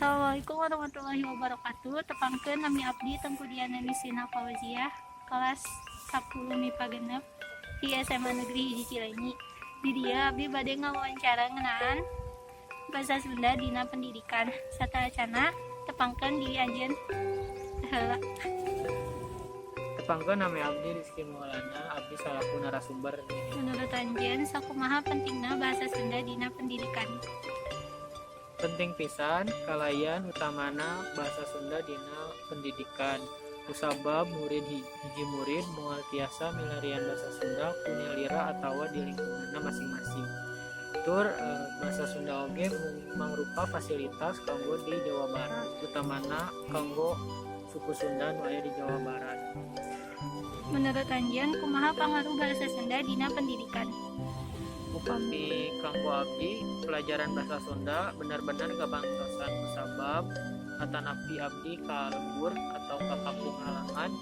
Assalamualaikum warahmatullahi wabarakatuh. Tepangkeun nami abdi Tengku Diana Nisina Fauziah, kelas 10 MIPA genep di SMA Negeri 1 Cileunyi. Di dieu abdi bade ngawawancara ngeunaan basa Sunda dina pendidikan. Satalacana tepangkeun diri anjeun heula. Tepangkeun nami abdi Rizky Maulana, abdi salaku narasumber. Menurut anjeun sakumaha pentingna bahasa Sunda dina pendidikan? Penting pisan kalayan utamana bahasa Sunda dina pendidikan. Kusabab murid hiji murid moal tiasa milarian bahasa Sunda kunilira atawa di lingkunganna masing-masing. Tur bahasa Sunda oge mangrupa fasilitas kanggo di Jawa Barat, utamana kanggo suku Sunda nu aya di Jawa Barat. Menurut anjeun kumaha pangaruh bahasa Sunda dina pendidikan? Upami kanggo abdi pelajaran bahasa Sunda benar-benar gabantosan kusabab atanapi abdi ka lembur atau ka kampung halaman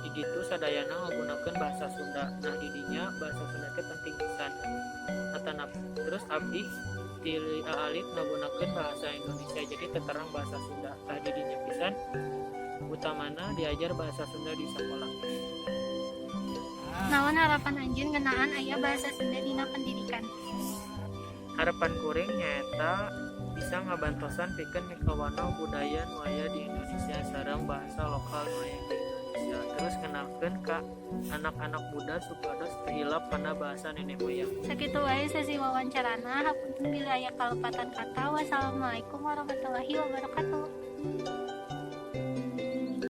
di ditu sadayana nggunakeun bahasa Sunda. Nah didinya bahasa Sunda teh penting pisan. Atanapi terus abdi ti alit nggunakeun bahasa Indonesia jadi teterang bahasa Sunda. Tah didinya pisan utamana diajar bahasa Sunda di sekolah. Naon harapan anjeun ngeunaan aya bahasa Sunda dina pendidikan? Harapan kuring nyaeta bisa ngabantosan pikeun mikawana budaya nu aya di Indonesia sareng bahasa lokal nu aya di Indonesia. Terus kenalkeun ka anak-anak muda supados teu hilap kana bahasa nenek moyang. Sakitu wae sesi wawancarana. Hapunten bila aya kalepatan kata. Wassalamualaikum warahmatullahi wabarakatuh.